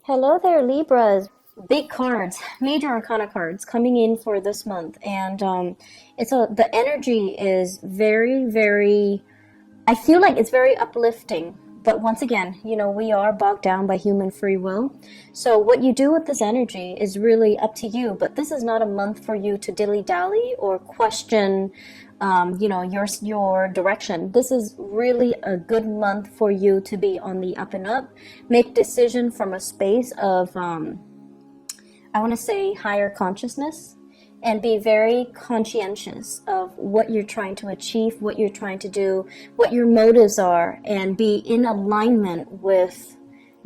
Hello there, Libras. Big cards, major arcana cards coming in for this month, and the energy is very. I feel like it's very uplifting, but once again, we are bogged down by human free will. So what you do with this energy is really up to you. But this is not a month for you to dilly dally or question your direction. This is really a good month for you to be on the up and up, make decision from a space of I want to say higher consciousness, and be very conscientious of what you're trying to achieve, what you're trying to do, what your motives are, and be in alignment with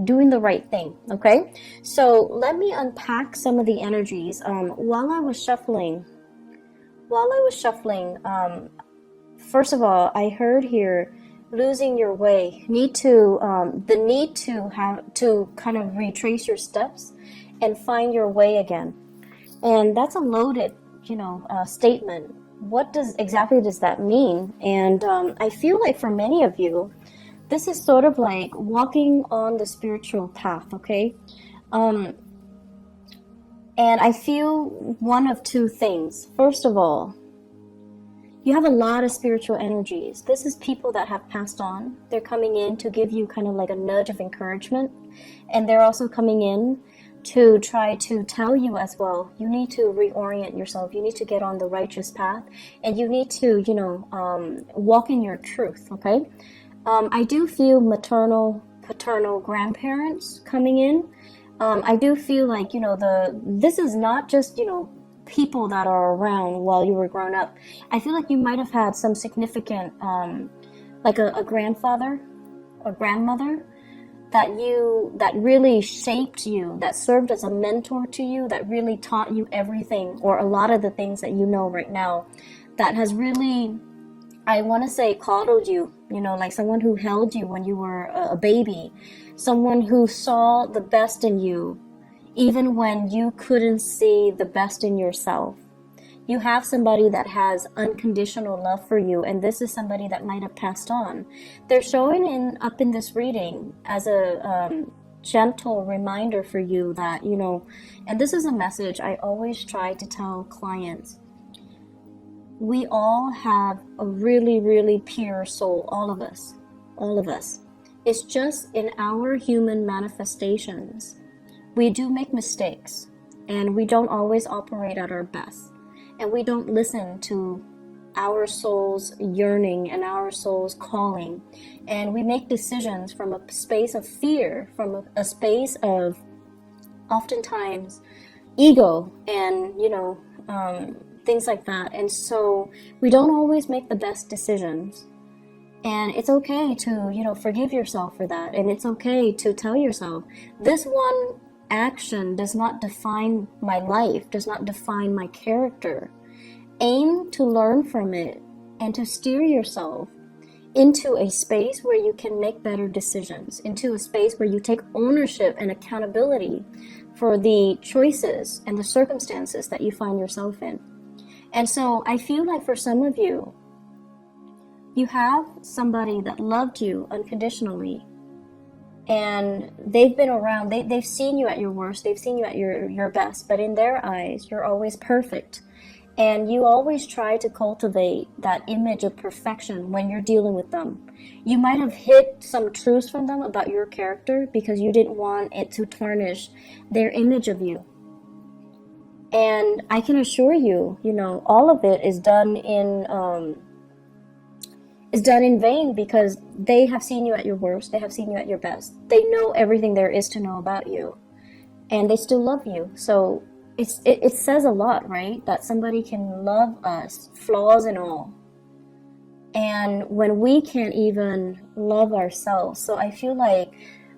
doing the right thing. Okay, so let me unpack some of the energies. While I was shuffling, first of all, I heard here losing your way, the need to have to kind of retrace your steps and find your way again. And that's a loaded, statement. What exactly does that mean? And I feel like for many of you, this is sort of like walking on the spiritual path, okay? And I feel one of two things. First of all, you have a lot of spiritual energies. This is people that have passed on. They're coming in to give you kind of like a nudge of encouragement. And they're also coming in to try to tell you as well, you need to reorient yourself. You need to get on the righteous path. And you need to, walk in your truth, okay? I do feel maternal, paternal grandparents coming in. I do feel like, this is not just, people that are around while you were growing up. I feel like you might have had some significant, like a grandfather or grandmother that really shaped you, that served as a mentor to you, that really taught you everything or a lot of the things that you know right now, that has really, I want to say, coddled you, like someone who held you when you were a baby, someone who saw the best in you, even when you couldn't see the best in yourself. You have somebody that has unconditional love for you, and this is somebody that might have passed on. They're showing up in this reading as a gentle reminder for you that, and this is a message I always try to tell clients. We all have a really pure soul, all of us. It's just in our human manifestations, we do make mistakes, and we don't always operate at our best, and we don't listen to our soul's yearning and our soul's calling, and we make decisions from a space of fear, from a space of oftentimes ego and things like that. And so we don't always make the best decisions, and it's okay to forgive yourself for that. And it's okay to tell yourself, this one action does not define my life, does not define my character. Aim to learn from it and to steer yourself into a space where you can make better decisions, into a space where you take ownership and accountability for the choices and the circumstances that you find yourself in. And so I feel like for some of you, you have somebody that loved you unconditionally, and they've been around, they've seen you at your worst, they've seen you at your best, but in their eyes, you're always perfect. And you always try to cultivate that image of perfection when you're dealing with them. You might have hid some truths from them about your character because you didn't want it to tarnish their image of you. And I can assure you, all of it is done in vain, because they have seen you at your worst, they have seen you at your best. They know everything there is to know about you, and they still love you. So it says a lot, right? That somebody can love us, flaws and all. And when we can't even love ourselves. So I feel like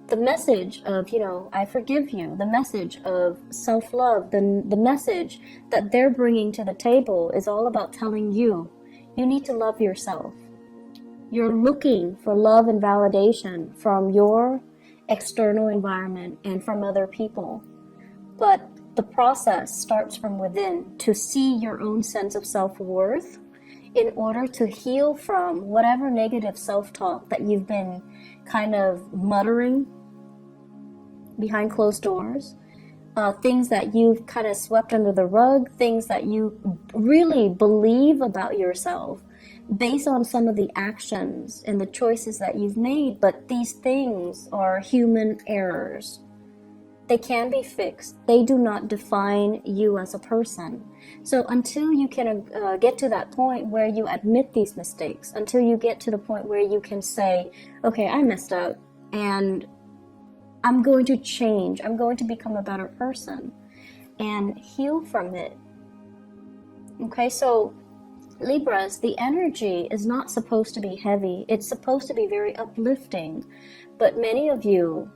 the message of, I forgive you, the message of self-love, the message that they're bringing to the table is all about telling you, you need to love yourself. You're looking for love and validation from your external environment and from other people. But the process starts from within, to see your own sense of self-worth in order to heal from whatever negative self-talk that you've been kind of muttering behind closed doors, things that you've kind of swept under the rug, things that you really believe about yourself based on some of the actions and the choices that you've made. But these things are human errors. They can be fixed. They do not define you as a person. So until you can get to that point where you admit these mistakes, until you get to the point where you can say, okay, I messed up and I'm going to change. I'm going to become a better person and heal from it. Okay, so Libras, the energy is not supposed to be heavy. It's supposed to be very uplifting. But many of you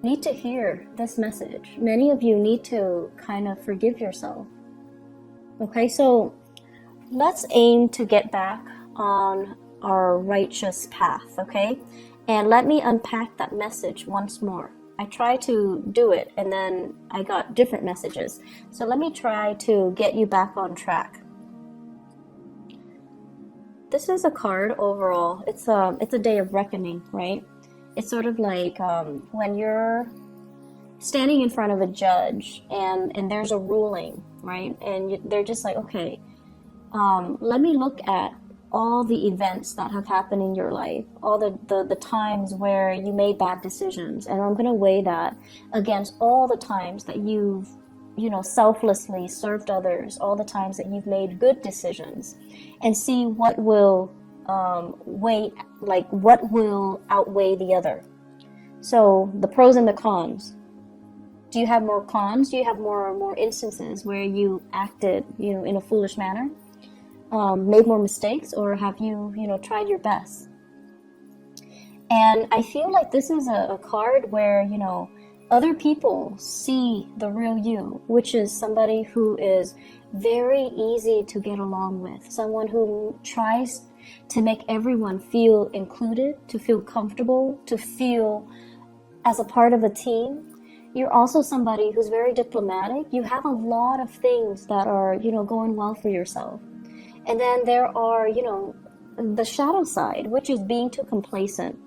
need to hear this message. Many of you need to kind of forgive yourself. Okay, so let's aim to get back on our righteous path, okay? And let me unpack that message once more. I tried to do it and then I got different messages. So let me try to get you back on track. This is a card overall. It's a day of reckoning, right? It's sort of like when you're standing in front of a judge and there's a ruling, right? And they're just like, okay, let me look at all the events that have happened in your life, all the times where you made bad decisions, and I'm going to weigh that against all the times that you've selflessly served others, all the times that you've made good decisions, and see what will what will outweigh the other. So the pros and the cons. Do you have more cons? Do you have more instances where you acted, in a foolish manner, made more mistakes, or have you, tried your best? And I feel like this is a card where, other people see the real you, which is somebody who is very easy to get along with, someone who tries to make everyone feel included, to feel comfortable, to feel as a part of a team. You're also somebody who's very diplomatic. You have a lot of things that are, going well for yourself. And then there are, the shadow side, which is being too complacent,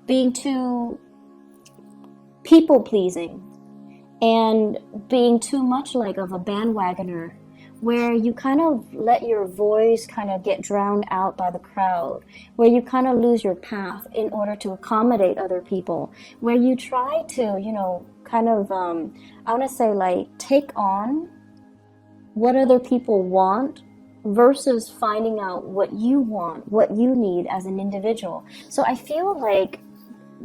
being too people-pleasing, and being too much like of a bandwagoner, where you kind of let your voice kind of get drowned out by the crowd, where you kind of lose your path in order to accommodate other people, where you try to, I want to say like take on what other people want versus finding out what you want, what you need as an individual. So I feel like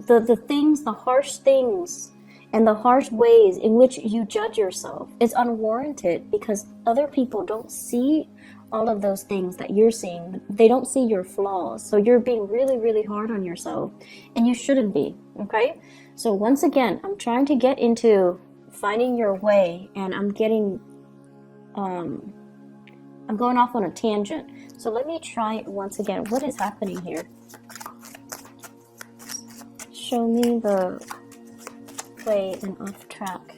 the harsh things and the harsh ways in which you judge yourself is unwarranted, because other people don't see all of those things that you're seeing. They don't see your flaws. So you're being really, really hard on yourself, and you shouldn't be, okay? So once again, I'm trying to get into finding your way, and I'm going off on a tangent. So let me try it once again. What is happening here? Show me the way and off track.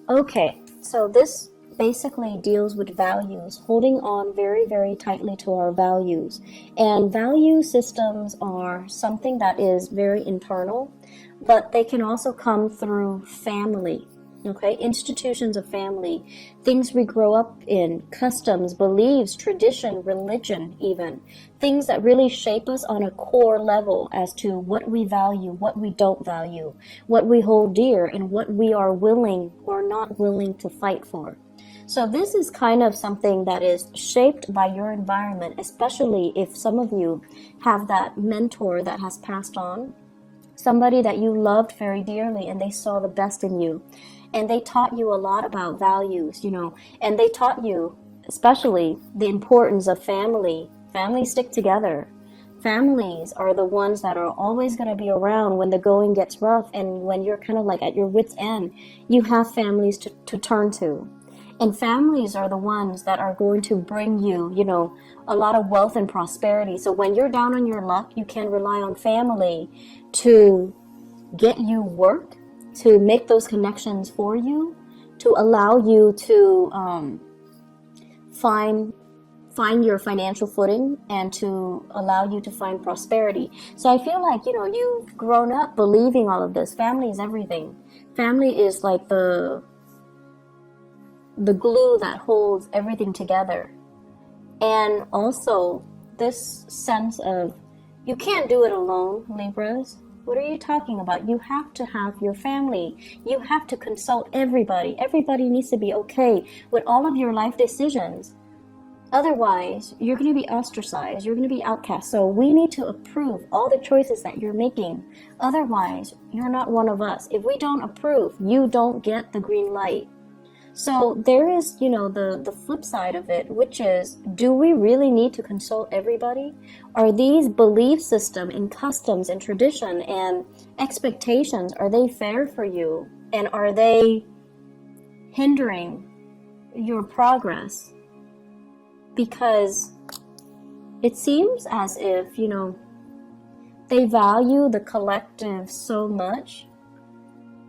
Okay, so this basically deals with values, holding on very, very tightly to our values. And value systems are something that is very internal, but they can also come through family. Okay, institutions of family, things we grow up in, customs, beliefs, tradition, religion, even things that really shape us on a core level as to what we value, what we don't value, what we hold dear, and what we are willing or not willing to fight for. So this is kind of something that is shaped by your environment, especially if some of you have that mentor that has passed on, somebody that you loved very dearly and they saw the best in you. And they taught you a lot about values, and they taught you especially the importance of family. Families stick together. Families are the ones that are always going to be around when the going gets rough, and when you're kind of like at your wit's end, you have families to turn to. And families are the ones that are going to bring you, a lot of wealth and prosperity. So when you're down on your luck, you can rely on family to get you work, to make those connections for you, to allow you to find find your financial footing and to allow you to find prosperity. So I feel like, you've grown up believing all of this. Family is everything. Family is like the glue that holds everything together. And also this sense of, you can't do it alone, Libras. What are you talking about? You have to have your family. You have to consult everybody. Everybody needs to be okay with all of your life decisions. Otherwise, you're going to be ostracized. You're going to be outcast. So we need to approve all the choices that you're making. Otherwise, you're not one of us. If we don't approve, you don't get the green light. So there is, the flip side of it, which is, do we really need to consult everybody? Are these belief system and customs and tradition and expectations, are they fair for you? And are they hindering your progress? Because it seems as if, they value the collective so much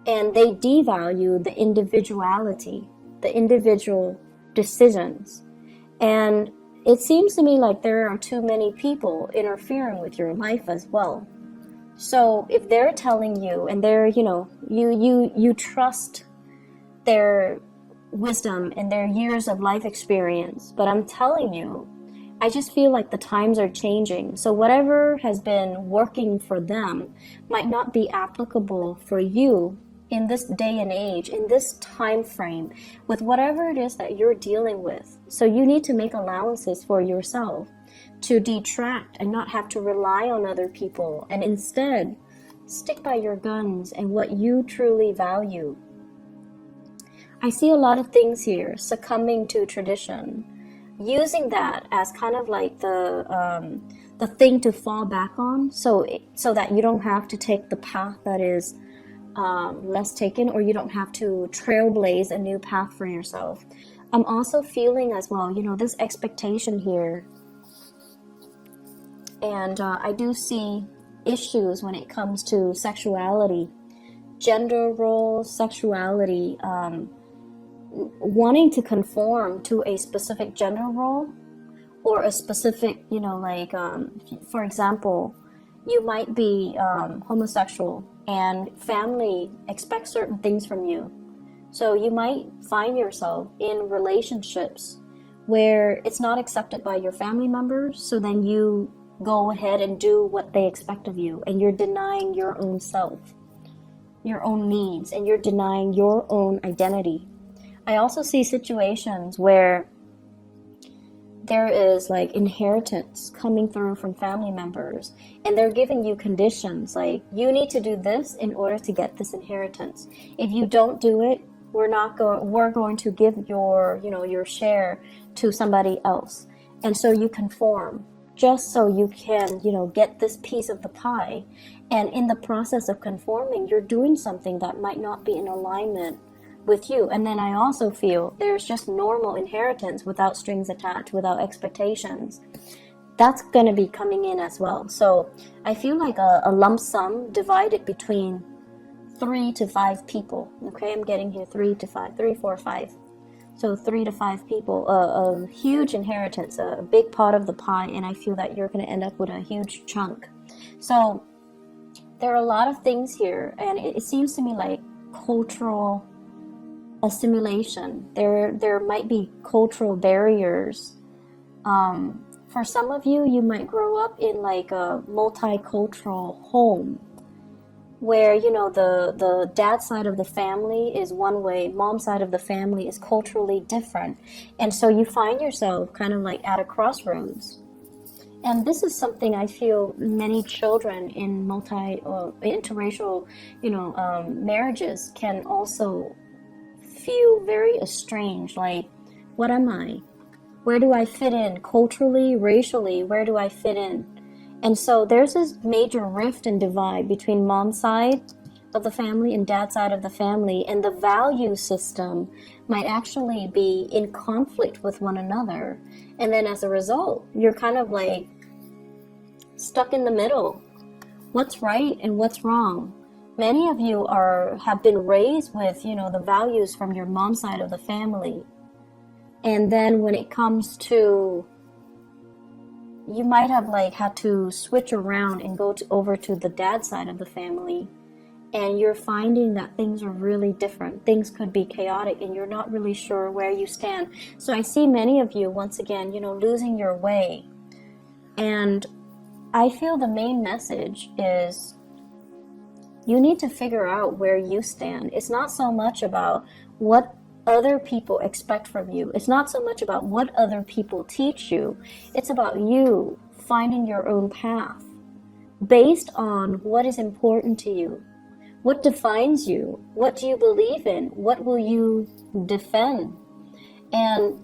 and they devalue the individuality, the individual decisions. And it seems to me like there are too many people interfering with your life as well. So if they're telling you and they're, you trust their wisdom and their years of life experience, but I'm telling you, I just feel like the times are changing. So whatever has been working for them might not be applicable for you in this day and age, in this time frame, with whatever it is that you're dealing with. So you need to make allowances for yourself to detract and not have to rely on other people, and instead stick by your guns and what you truly value. I see a lot of things here succumbing to tradition, using that as kind of like the thing to fall back on, so that you don't have to take the path that is less taken, or you don't have to trailblaze a new path for yourself. I'm also feeling as well, this expectation here, and I do see issues when it comes to sexuality, gender roles, sexuality, wanting to conform to a specific gender role or a specific, for example, you might be homosexual and family expects certain things from you. So you might find yourself in relationships where it's not accepted by your family members, so then you go ahead and do what they expect of you, and you're denying your own self, your own needs, and you're denying your own identity. I also see situations where there is like inheritance coming through from family members, and they're giving you conditions like, you need to do this in order to get this inheritance. If you don't do it, we're going to give your share to somebody else. And so you conform just so you can, get this piece of the pie. And in the process of conforming, you're doing something that might not be in alignment with you. And then I also feel there's just normal inheritance without strings attached, without expectations. That's going to be coming in as well. So I feel like a lump sum divided between 3 to 5 people. Okay, I'm getting here 3 to 5, 3, 4, 5. So 3 to 5 people, a huge inheritance, a big pot of the pie, and I feel that you're going to end up with a huge chunk. So there are a lot of things here, and it seems to me like cultural assimilation. There might be cultural barriers. For some of you, you might grow up in like a multicultural home where, the dad side of the family is one way, mom side of the family is culturally different. And so you find yourself kind of like at a crossroads. And this is something I feel many children in interracial, marriages can also feel very estranged. Like, what am I? Where do I fit in culturally, racially? Where do I fit in? And so there's this major rift and divide between mom's side of the family and dad's side of the family, and the value system might actually be in conflict with one another. And then as a result, you're kind of like stuck in the middle. What's right and what's wrong? Many of you have been raised with, the values from your mom's side of the family. And then when it comes to you might have like had to switch around and go over to the dad side of the family, and you're finding that things are really different. Things could be chaotic and you're not really sure where you stand. So I see many of you, once again, losing your way. And I feel the main message is you need to figure out where you stand. It's not so much about what other people expect from you. It's not so much about what other people teach you. It's about you finding your own path based on what is important to you. What defines you? What do you believe in? What will you defend? And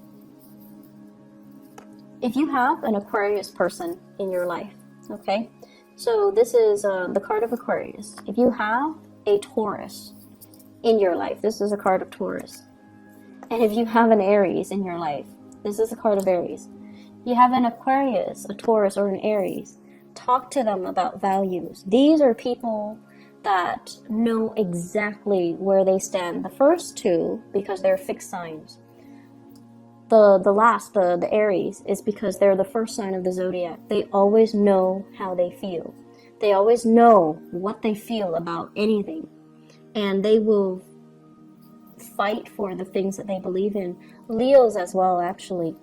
if you have an Aquarius person in your life, okay? So this is the card of Aquarius. If you have a Taurus in your life, this is a card of Taurus. And if you have an Aries in your life, this is a card of Aries. You have an Aquarius, a Taurus, or an Aries. Talk to them about values. These are people that know exactly where they stand. The first two, because they're fixed signs. The Aries, is because they're the first sign of the zodiac. They always know how they feel. They always know what they feel about anything. And they will fight for the things that they believe in. Leos as well, actually.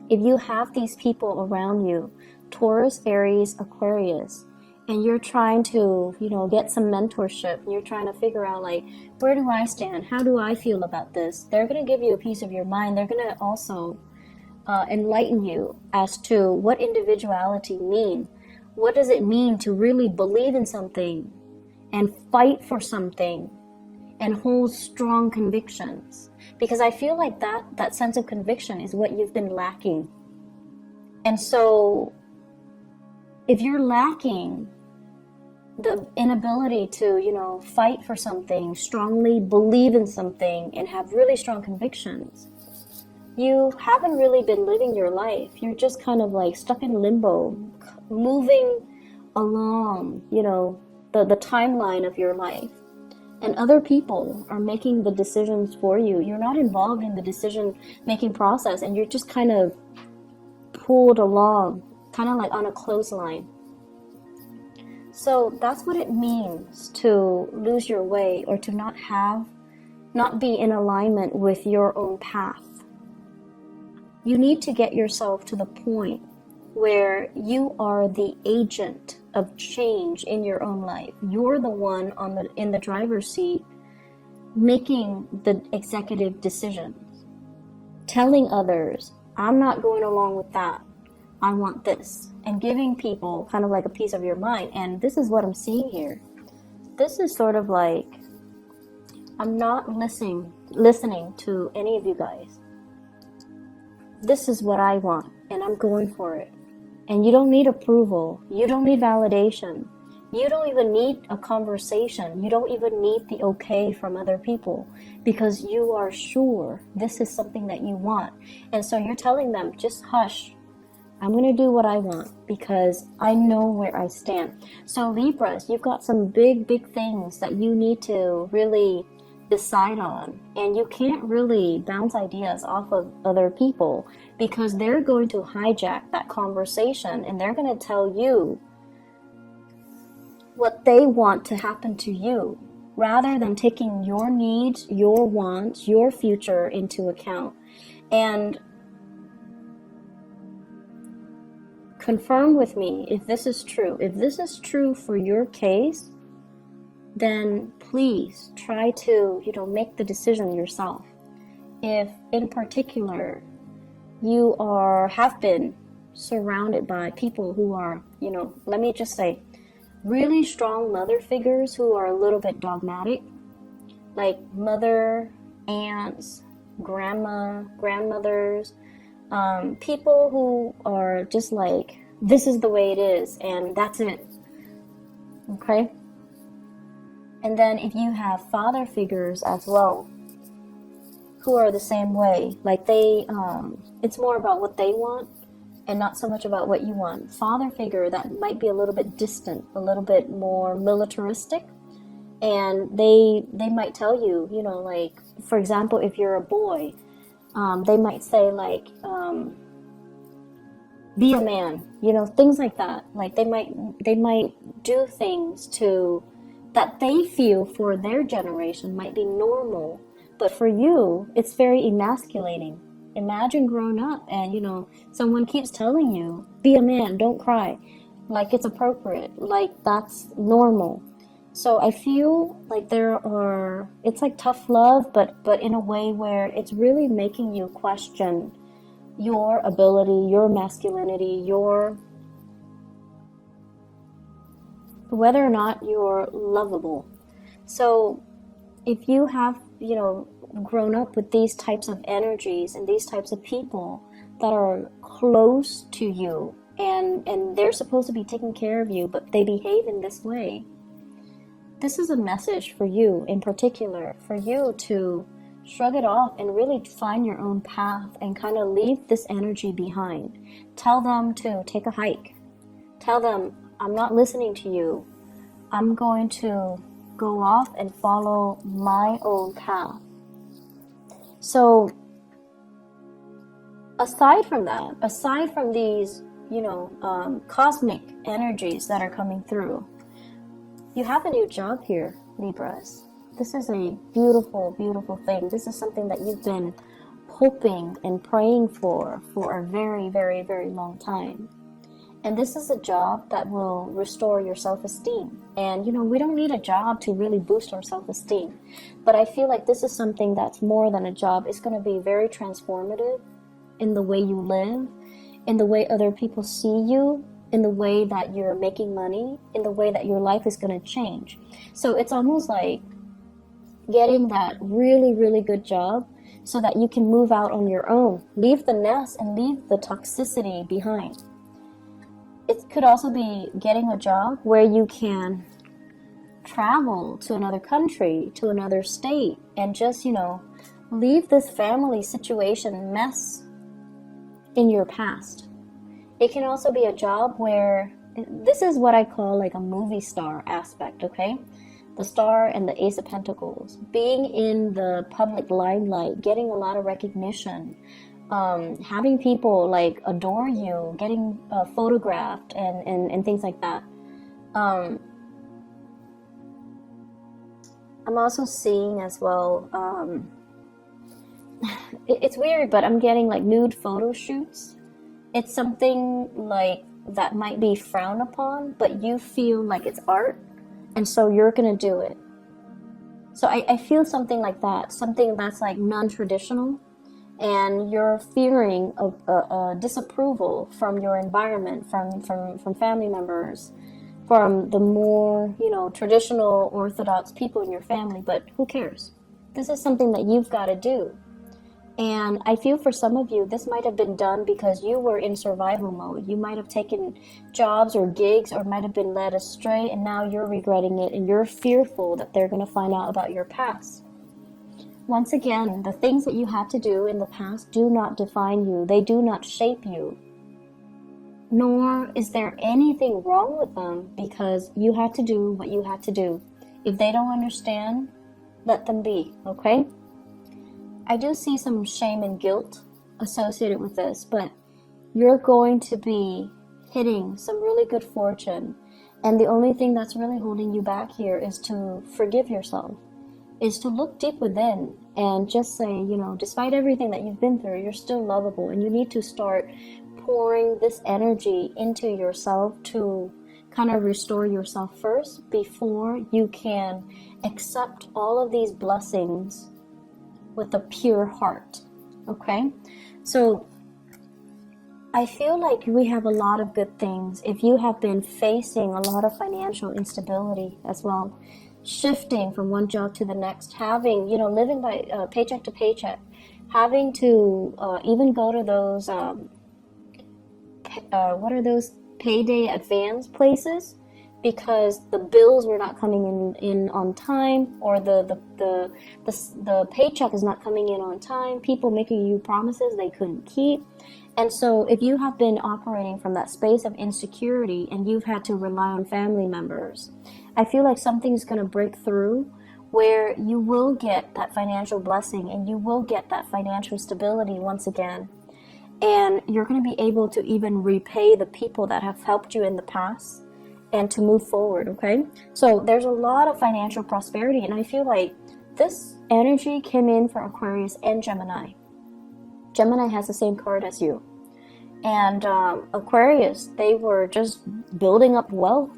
If you have these people around you, Taurus, Aries, Aquarius, and you're trying to, get some mentorship, and you're trying to figure out, like, where do I stand? How do I feel about this? They're going to give you a piece of your mind. They're going to also enlighten you as to what individuality means. What does it mean to really believe in something and fight for something and hold strong convictions? Because I feel like that sense of conviction is what you've been lacking. And so if you're lacking the inability to, fight for something, strongly believe in something, and have really strong convictions, you haven't really been living your life. You're just kind of like stuck in limbo, moving along, the timeline of your life. And other people are making the decisions for you. You're not involved in the decision-making process, and you're just kind of pulled along, kind of like on a clothesline. So that's what it means to lose your way, or to not be in alignment with your own path. You need to get yourself to the point where you are the agent of change in your own life. You're the one in the driver's seat making the executive decisions, telling others, I'm not going along with that. I want this, and giving people kind of like a piece of your mind. And this is what I'm seeing here. This is sort of like, I'm not listening to any of you guys. This is what I want, and I'm going for it. And you don't need approval. You don't need validation. You don't even need a conversation. You don't even need the okay from other people, because you are sure this is something that you want. And so you're telling them, just hush. I'm going to do what I want because I know where I stand. So Libras, you've got some big, big things that you need to really decide on. And you can't really bounce ideas off of other people, because they're going to hijack that conversation, and they're going to tell you what they want to happen to you, rather than taking your needs, your wants, your future into account. And confirm with me if this is true. If this is true for your case, then please try to, make the decision yourself. If in particular you have been surrounded by people who are, let me just say, really strong mother figures who are a little bit dogmatic, like mother, aunts, grandmothers, people who are just like, this is the way it is, and that's it. Okay? And then if you have father figures as well, who are the same way, like it's more about what they want and not so much about what you want. Father figure that might be a little bit distant, a little bit more militaristic, and they might tell you, like, for example, if you're a boy, they might say like, be a man, you know, things like that. Like they might do things to that they feel for their generation might be normal, but for you it's very emasculating. Imagine growing up and, you know, someone keeps telling you, be a man, don't cry, like it's appropriate, like that's normal. So I feel like it's like tough love, but in a way where it's really making you question your ability, your masculinity, your whether or not you're lovable. So if you have, you know, grown up with these types of energies and these types of people that are close to you, and they're supposed to be taking care of you, but they behave in this way, this is a message for you in particular, for you to shrug it off and really find your own path and kind of leave this energy behind. Tell them to take a hike. Tell them, I'm not listening to you. I'm going to go off and follow my own path. So aside from that, aside from these, you know, cosmic energies that are coming through, you have a new job here, Libras. This is a beautiful, beautiful thing. This is something that you've been hoping and praying for a very, very, very long time. And this is a job that will restore your self-esteem. And, you know, we don't need a job to really boost our self-esteem. But I feel like this is something that's more than a job. It's going to be very transformative in the way you live, in the way other people see you, in the way that you're making money, in the way that your life is going to change. So it's almost like getting that really, really good job so that you can move out on your own. Leave the nest and leave the toxicity behind. It could also be getting a job where you can travel to another country, to another state, and just, you know, leave this family situation mess in your past. It can also be a job where, this is what I call like a movie star aspect, okay? The star and the Ace of Pentacles. Being in the public limelight, getting a lot of recognition, having people like adore you, getting photographed and things like that. I'm also seeing as well, it's weird, but I'm getting like nude photo shoots. It's something like that might be frowned upon, but you feel like it's art, and so you're gonna do it. So I feel something like that, something that's like non-traditional, and you're fearing a disapproval from your environment, from family members, from the more, you know, traditional orthodox people in your family, but who cares? This is something that you've got to do. And I feel for some of you, this might have been done because you were in survival mode. You might have taken jobs or gigs or might have been led astray, and now you're regretting it and you're fearful that they're going to find out about your past. Once again, the things that you had to do in the past do not define you. They do not shape you. Nor is there anything wrong with them, because you had to do what you had to do. If they don't understand, let them be, okay? I do see some shame and guilt associated with this, but you're going to be hitting some really good fortune. And the only thing that's really holding you back here is to forgive yourself, is to look deep within and just say, you know, despite everything that you've been through, you're still lovable, and you need to start pouring this energy into yourself to kind of restore yourself first before you can accept all of these blessings with a pure heart. Okay, so I feel like we have a lot of good things. If you have been facing a lot of financial instability as well, shifting from one job to the next, having, you know, living by paycheck to paycheck, having to even go to those what are those payday advance places because the bills were not coming in on time, or the paycheck is not coming in on time, people making you promises they couldn't keep. And so if you have been operating from that space of insecurity and you've had to rely on family members, I feel like something's going to break through where you will get that financial blessing and you will get that financial stability once again. and you're going to be able to even repay the people that have helped you in the past and to move forward, okay? So there's a lot of financial prosperity, and I feel like this energy came in for Aquarius and Gemini. Gemini has the same card as you. And Aquarius, they were just building up wealth.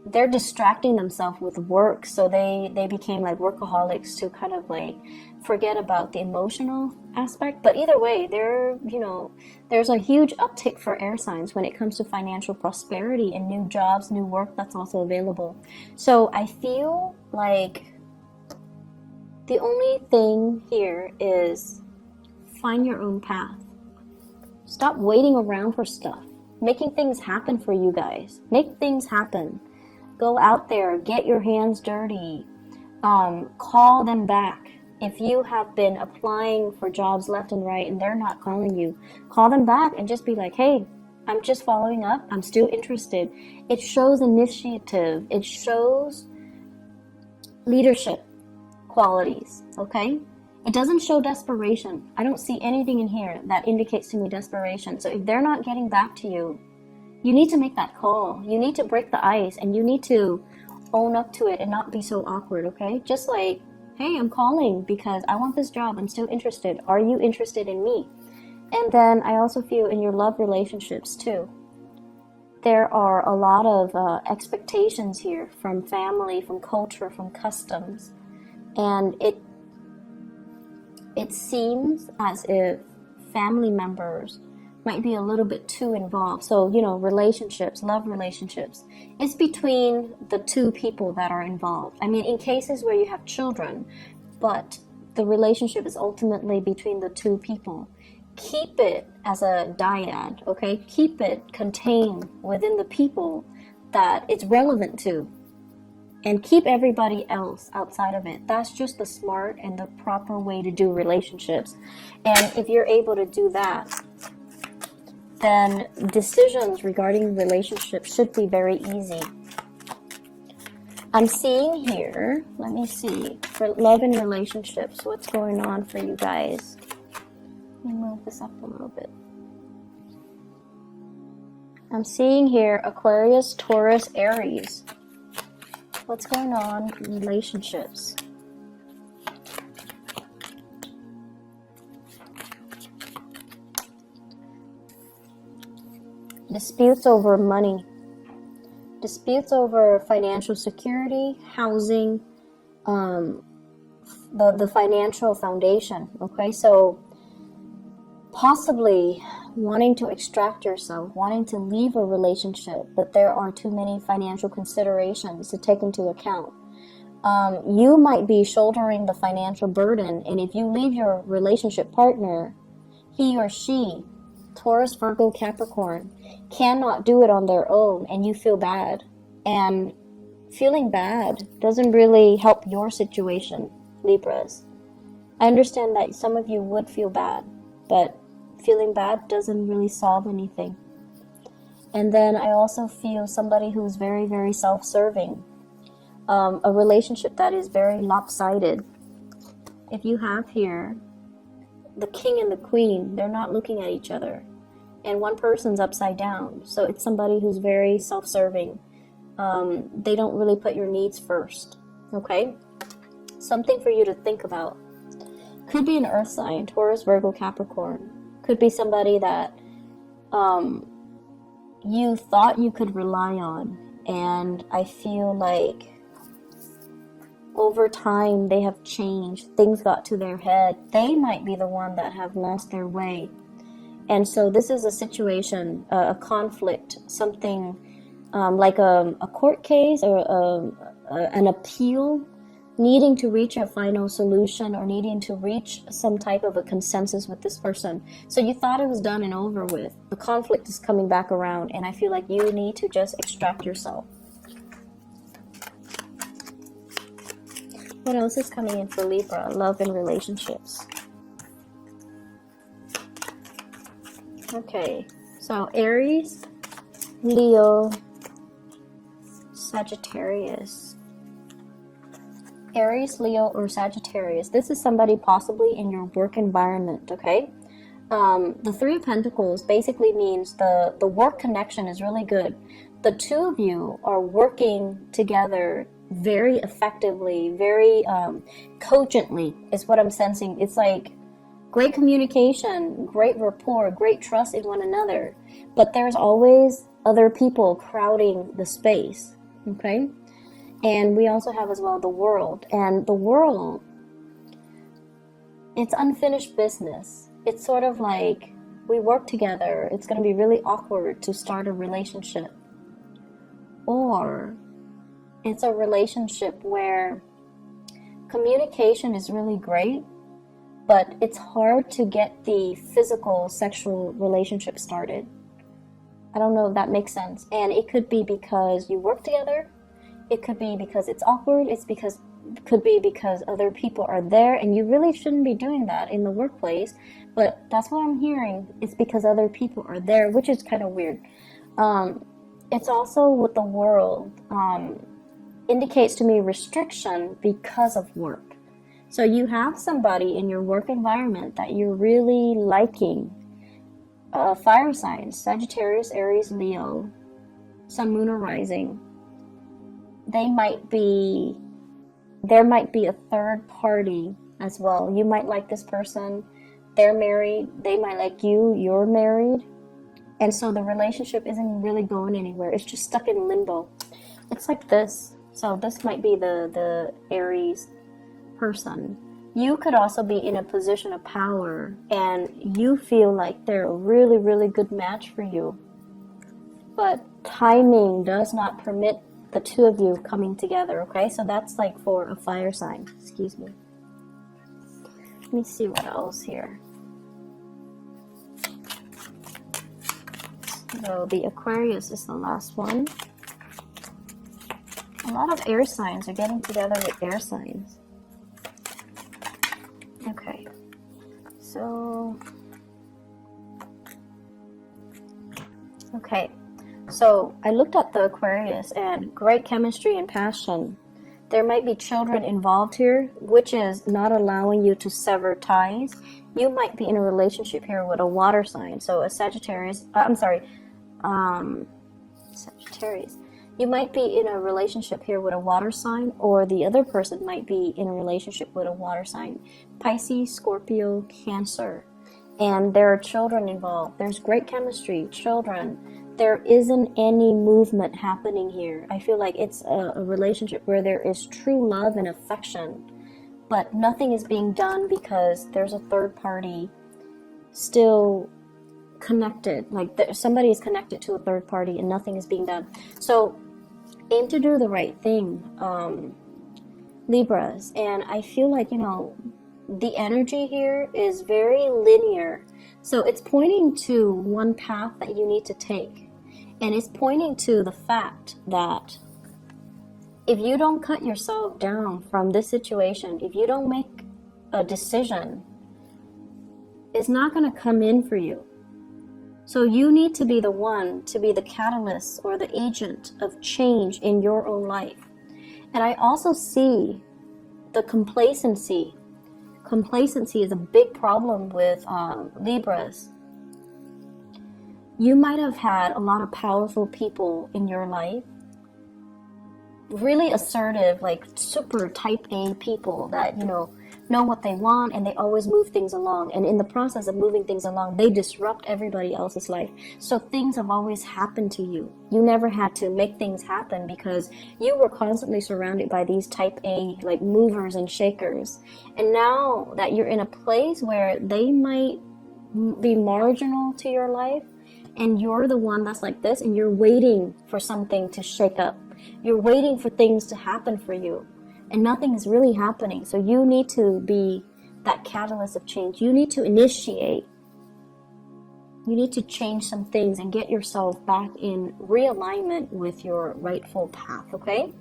They're distracting themselves with work, so they became like workaholics to kind of like forget about the emotional aspect. But either way, there's a huge uptick for air signs when it comes to financial prosperity and new jobs, new work that's also available. So I feel like the only thing here is find your own path. Stop waiting around for stuff. Making things happen for you guys. Make things happen. Go out there, get your hands dirty. Call them back. If you have been applying for jobs left and right and they're not calling you, call them back and just be like, hey, I'm just following up. I'm still interested. It shows initiative. It shows leadership qualities, okay? It doesn't show desperation. I don't see anything in here that indicates to me desperation. So if they're not getting back to you, you need to make that call. You need to break the ice, and you need to own up to it and not be so awkward, okay? Just like, hey, I'm calling because I want this job. I'm still interested. Are you interested in me? And then I also feel in your love relationships too. There are a lot of expectations here from family, from culture, from customs. And it seems as if family members might be a little bit too involved. So, relationships, love relationships, it's between the two people that are involved. I mean, in cases where you have children, but the relationship is ultimately between the two people, keep it as a dyad, okay? Keep it contained within the people that it's relevant to, and keep everybody else outside of it. That's just the smart and the proper way to do relationships. And if you're able to do that, then decisions regarding relationships should be very easy. I'm seeing here, let me see, for love and relationships, what's going on for you guys. Let me move this up a little bit. I'm seeing here Aquarius, Taurus, Aries. What's going on in relationships? Disputes over money. Disputes over financial security, housing, the financial foundation. Okay, so possibly wanting to extract yourself, wanting to leave a relationship, but there are too many financial considerations to take into account. You might be shouldering the financial burden, and if you leave your relationship partner, he or she, Taurus, Virgo, Capricorn, cannot do it on their own, and you feel bad. And feeling bad doesn't really help your situation, Libras. I understand that some of you would feel bad, but feeling bad doesn't really solve anything. And then I also feel somebody who's very, very self-serving. A relationship that is very lopsided. If you have here the king and the queen, they're not looking at each other. And one person's upside down. So it's somebody who's very self-serving. They don't really put your needs first. Okay? Something for you to think about. Could be an earth sign, Taurus, Virgo, Capricorn. Could be somebody that you thought you could rely on. And I feel like over time they have changed. Things got to their head. They might be the one that have lost their way. And so this is a situation, a conflict, something like a court case or an appeal, needing to reach a final solution or needing to reach some type of a consensus with this person. So you thought it was done and over with. The conflict is coming back around, and I feel like you need to just extract yourself. What else is coming in for Libra? Love and relationships. Okay, so Aries, Leo, Sagittarius, Aries, Leo, or Sagittarius. This is somebody possibly in your work environment, okay? The Three of Pentacles basically means the work connection is really good. The two of you are working together very effectively, very cogently is what I'm sensing. It's like great communication, great rapport, great trust in one another. But there's always other people crowding the space, okay? And we also have as well the world. And the world, it's unfinished business. It's sort of like we work together. It's going to be really awkward to start a relationship. Or it's a relationship where communication is really great, but it's hard to get the physical sexual relationship started. I don't know if that makes sense. And it could be because you work together. It could be because it's awkward. Could be because other people are there, and you really shouldn't be doing that in the workplace. But that's what I'm hearing. It's because other people are there, which is kind of weird. It's also with the world, indicates to me restriction because of work. So you have somebody in your work environment that you're really liking. Fire signs, Sagittarius, Aries, Leo, Sun, Moon, or Rising. There might be a third party as well. You might like this person. They're married. They might like you. You're married. And so the relationship isn't really going anywhere. It's just stuck in limbo. It's like this. So this might be the Aries person. You could also be in a position of power and you feel like they're a really, really good match for you. But timing does not permit the two of you coming together, okay? So that's like for a fire sign. Excuse me. Let me see what else here. So the Aquarius is the last one. A lot of air signs are getting together with air signs. Okay. So I looked at the Aquarius and great chemistry and passion. There might be children involved here, which is not allowing you to sever ties. You might be in a relationship here with a water sign. So a Sagittarius, Sagittarius. You might be in a relationship here with a water sign, or the other person might be in a relationship with a water sign. Pisces, Scorpio, Cancer. And there are children involved. There's great chemistry, children. There isn't any movement happening here. I feel like it's a relationship where there is true love and affection, but nothing is being done because there's a third party still connected. Like somebody is connected to a third party and nothing is being done. So aim to do the right thing, Libras. And I feel like, the energy here is very linear. So it's pointing to one path that you need to take. And it's pointing to the fact that if you don't cut yourself down from this situation, if you don't make a decision, it's not going to come in for you. So you need to be the one to be the catalyst or the agent of change in your own life. And I also see the complacency. Complacency is a big problem with Libras. You might have had a lot of powerful people in your life, really assertive, like super type A people that, know what they want and they always move things along. And in the process of moving things along, they disrupt everybody else's life. So things have always happened to you. You never had to make things happen because you were constantly surrounded by these type A, like movers and shakers. And now that you're in a place where they might be marginal to your life, and you're the one that's like this, and you're waiting for something to shake up. You're waiting for things to happen for you, and nothing is really happening. So you need to be that catalyst of change. You need to initiate. You need to change some things and get yourself back in realignment with your rightful path, okay?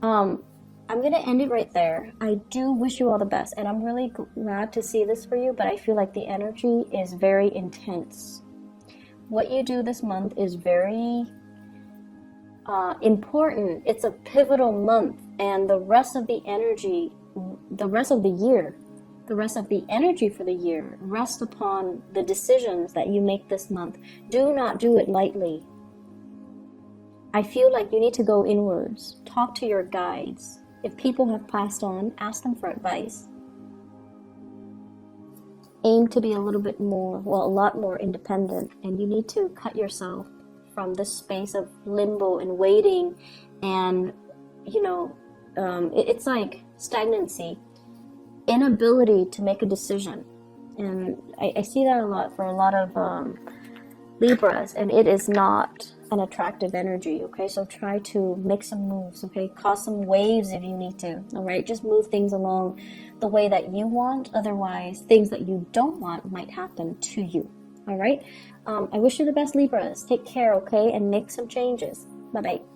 I'm going to end it right there. I do wish you all the best, and I'm really glad to see this for you, but I feel like the energy is very intense. What you do this month is very important. It's a pivotal month And the rest of the energy, the rest of the year, the rest of the energy for the year rests upon the decisions that you make this month. Do not do it lightly. I feel like you need to go inwards. Talk to your guides. If people have passed on, ask them for advice. Aim to be a little bit more, well, a lot more independent. And you need to cut yourself from this space of limbo and waiting. And, you know, it's like stagnancy. Inability to make a decision. And I see that a lot for a lot of Libras, and it is not an attractive energy. Okay, so try to make some moves. Okay, cause some waves if you need to. All right, just move things along the way that you want. Otherwise, things that you don't want might happen to you. All right, I wish you the best, Libras. Take care, okay, and make some changes. Bye bye.